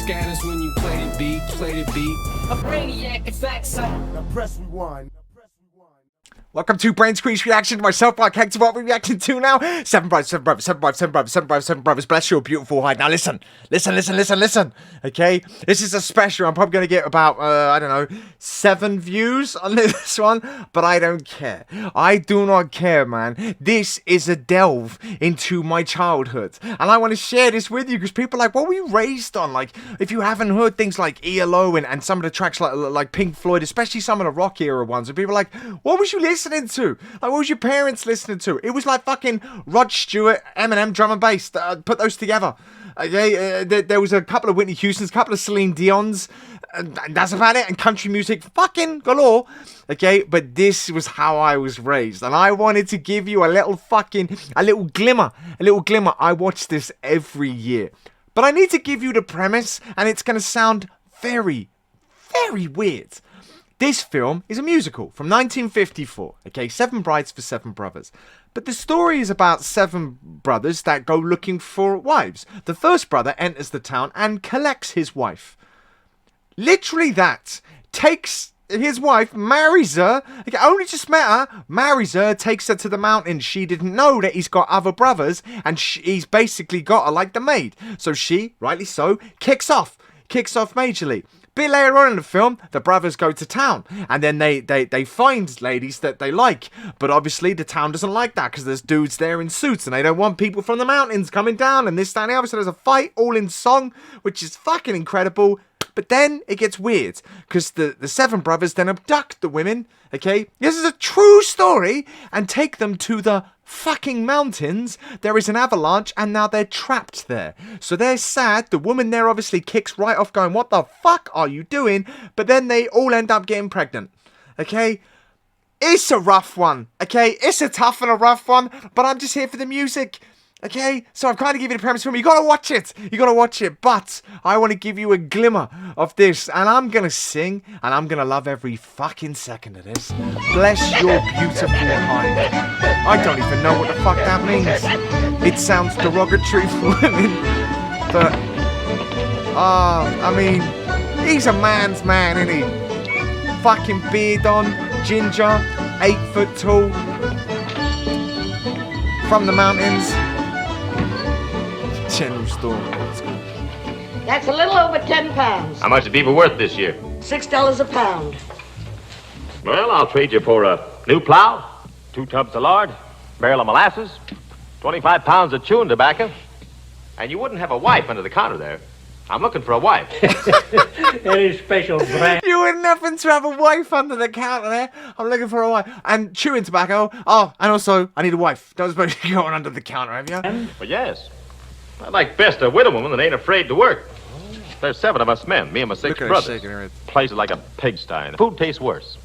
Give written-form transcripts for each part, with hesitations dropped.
scatters when you play the beat. A brainiac, in fact, Now press rewind. Welcome to Brainsqueezereactions, myself, like HECTOR. What are we reacting to now? Seven brothers. Bless your beautiful hide. Now listen. Okay, this is a special. I'm probably going to get about, I don't know, 7 views on this one, but I don't care. I do not care, man. This is a delve into my childhood, and I want to share this with you because people are like, what were you raised on? Like, if you haven't heard things like ELO and some of the tracks like Pink Floyd, especially some of the rock era ones, and people are like, what was you listening to? Like, what was your parents listening to? It was like fucking Rod Stewart, Eminem, drum and bass. Put those together. Okay, there was a couple of Whitney Houstons, a couple of Celine Dion's, and that's about it. And country music, fucking galore. Okay, but this was how I was raised, and I wanted to give you a little glimmer. I watch this every year, but I need to give you the premise, and it's gonna sound very, very weird. This film is a musical from 1954, okay, 7 Brides for 7 Brothers. But the story is about 7 brothers that go looking for wives. The first brother enters the town and collects his wife. Literally that. Takes his wife, marries her, okay, only just met her, marries her, takes her to the mountains. She didn't know that he's got other brothers, and he's basically got her like the maid. So she, rightly so, kicks off majorly. Bit later on in the film, the brothers go to town, and then they find ladies that they like. But obviously, the town doesn't like that because there's dudes there in suits, and they don't want people from the mountains coming down, and this, that, and the other. So there's a fight all in song, which is fucking incredible. But then it gets weird because the 7 brothers then abduct the women, okay? This is a true story, and take them to the fucking mountains. There is an avalanche, and now they're trapped there. So they're sad. The woman there obviously kicks right off, going, what the fuck are you doing? But then they all end up getting pregnant, okay? It's a rough one, okay? It's a tough and a rough one, but I'm just here for the music. Okay, so I've kind of given you the premise film. You gotta watch it. But I want to give you a glimmer of this, and I'm gonna sing, and I'm gonna love every fucking second of this. Bless your beautiful hide. I don't even know what the fuck that means. It sounds derogatory for women, but I mean, he's a man's man, isn't he? Fucking beard on, ginger, 8 foot tall, from the mountains. General store. That's a little over 10 pounds. How much are beaver worth this year? $6 a pound. Well, I'll trade you for a new plow, 2 tubs of lard, barrel of molasses, 25 pounds of chewing tobacco, and you wouldn't have a wife under the counter there. I'm looking for a wife. Any special brand? You wouldn't happen to have a wife under the counter there. I'm looking for a wife. And chewing tobacco. Oh, and also, I need a wife. Don't suppose you're going under the counter, have you? Well, yes. I like best a widow woman that ain't afraid to work. There's 7 of us men, me and my 6 brothers. Place is like a pigsty, and the food tastes worse.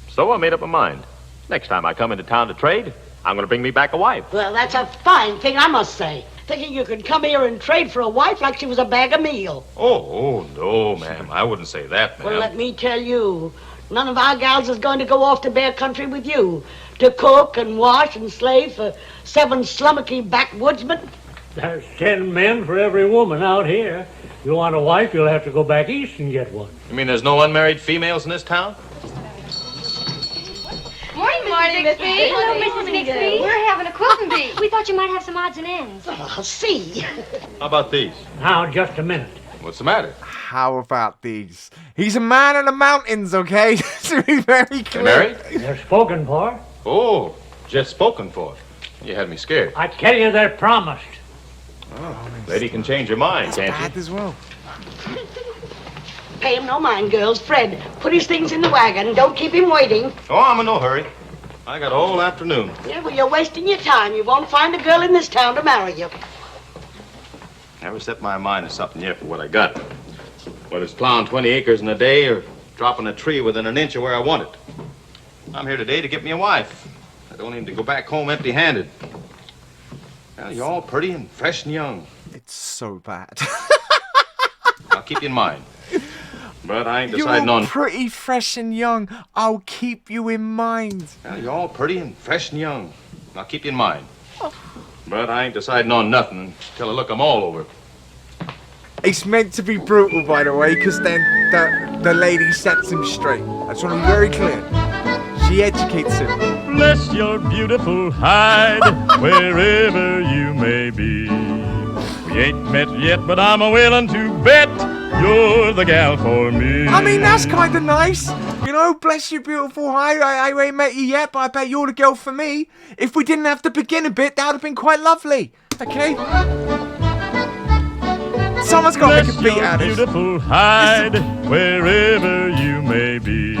So I made up my mind. Next time I come into town to trade, I'm going to bring me back a wife. Well, that's a fine thing, I must say. Thinking you could come here and trade for a wife like she was a bag of meal. Oh, no, ma'am. I wouldn't say that, ma'am. Well, let me tell you, none of our gals is going to go off to bear country with you to cook and wash and slave for 7 slummocky backwoodsmen. There's 10 men for every woman out here. If you want a wife, you'll have to go back east and get one. You mean there's no unmarried females in this town? Morning, Miss Bixby. Hello, Mrs. Bixby. We're having a quilting bee. We thought you might have some odds and ends. I'll see. How about these? Now, just a minute. What's the matter? How about these? He's a man in the mountains, okay? To be very clear. Married? They're spoken for. Oh, just spoken for. You had me scared. I tell you, they're promised. Oh, lady can change her mind, can't Bad as well. Pay him no mind, girls. Fred, put his things in the wagon. Don't keep him waiting. Oh, I'm in no hurry. I got all afternoon. Yeah, well, you're wasting your time. You won't find a girl in this town to marry you. Never set my mind to something yet for what I got. Whether it's plowing 20 acres in a day or dropping a tree within an inch of where I want it. I'm here today to get me a wife. I don't need to go back home empty-handed. Well, you're all pretty and fresh and young. It's so bad. I'll keep you in mind. But I ain't deciding on... You're pretty fresh and young. I'll keep you in mind. Well, you're all pretty and fresh and young. I'll keep you in mind. But I ain't deciding on nothing until I look 'em all over. It's meant to be brutal, by the way, because then the lady sets him straight. I just want to be very clear. She educates him. Bless your beautiful hide, wherever you may be. We ain't met yet, but I'm willing to bet you're the gal for me. I mean, that's kind of nice. You know, bless your beautiful hide. I ain't met you yet, but I bet you're the girl for me. If we didn't have the beginning bit, that would have been quite lovely. Okay? Someone's got to make a beat out of this. Beautiful hide, wherever you may be.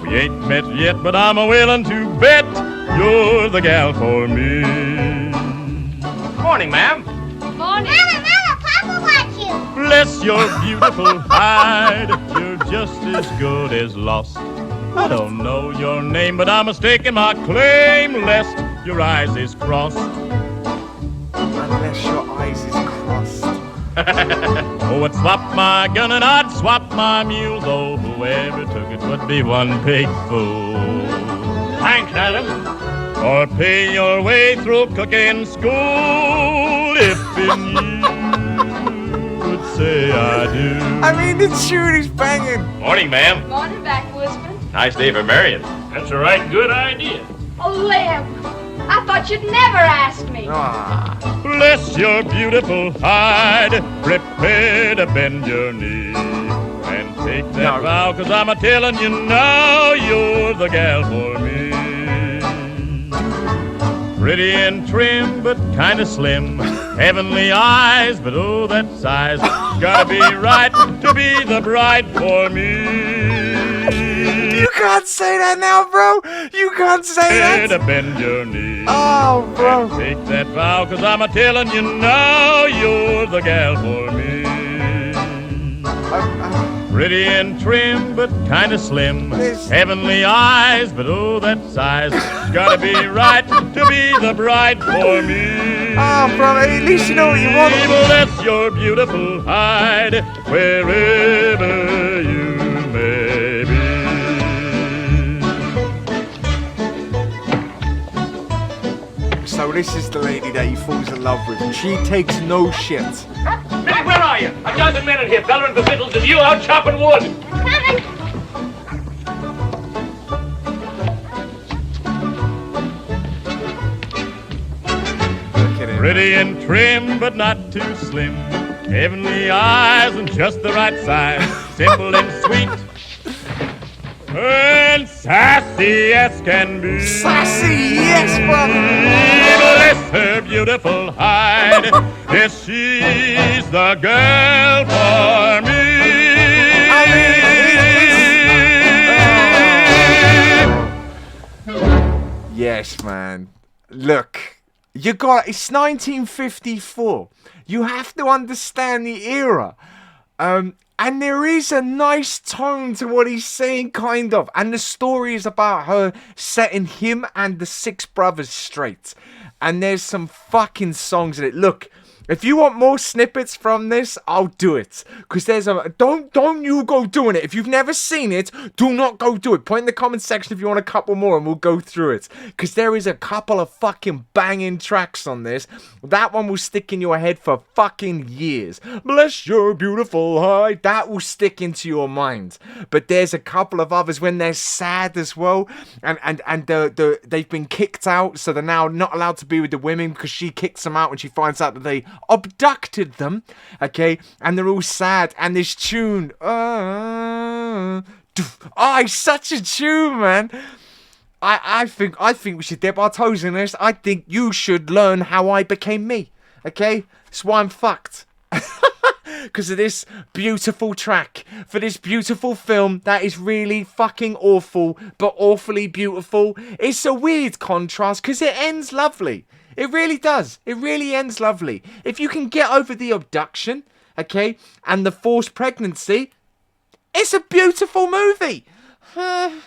We ain't met yet, but I'm willing to bet you're the gal for me. Morning, ma'am. Morning. Mama, Papa wants you. Bless your beautiful hide, you're just as good as lost. I don't know your name, but I'm mistaken my claim, lest your eyes is crossed. Unless your eyes is crossed. Oh, I'd swap my gun and I'd swap my mule, though whoever took it would be one big fool. Thanks, Adam. Or pay your way through cooking school if in you would say I do. I mean, the tune is banging. Morning, ma'am. Morning, backwoodsman. Nice day for marrying. That's a right good idea. Oh, Lem, I thought you'd never ask me. Ah. Bless your beautiful hide, prepare to bend your knee and take that vow, 'cause I'm a-telling you now, you're the gal for me. Pretty and trim, but kinda slim, heavenly eyes, but oh, that size, gotta be right to be the bride for me. You can't say that now, bro. You can't say that. To bend your knee. Oh, bro. And take that vow, 'cause I'm a-telling you now, you're the gal for me. Pretty and trim, but kinda slim, heavenly eyes, but oh, that size, gotta be right to be the bride for me. Oh, bro, at least you know what you want. Bless your beautiful hide, wherever you may be. So this is the lady that he falls in love with, and she takes no shit. Minnie, where are you? A dozen men in here, bellowing for victuals, and you out chopping wood. Coming. Look at him. Pretty and trim, but not too slim. Heavenly eyes and just the right size. Simple and sweet. And sassy as can be. Sassy, yes, brother. Bless her beautiful hide. Yes, she's the girl for me. Yes, man. Look, it's 1954. You have to understand the era. And there is a nice tone to what he's saying, kind of. And the story is about her setting him and the 6 brothers straight. And there's some fucking songs in it. Look, if you want more snippets from this, I'll do it. Because there's a... Don't you go doing it. If you've never seen it, do not go do it. Put in the comment section if you want a couple more and we'll go through it. Because there is a couple of fucking banging tracks on this. That one will stick in your head for fucking years. Bless your beautiful hide. That will stick into your mind. But there's a couple of others when they're sad as well. And they've been kicked out. So they're now not allowed to be with the women because she kicks them out when she finds out that they abducted them, okay, and they're all sad, and this tune, it's such a tune, man. I think we should dip our toes in this. I think you should learn how I became me, okay? That's why I'm fucked. Because of this beautiful track, for this beautiful film that is really fucking awful, but awfully beautiful. It's a weird contrast, because it ends lovely. It really does. It really ends lovely. If you can get over the abduction, okay, and the forced pregnancy, it's a beautiful movie.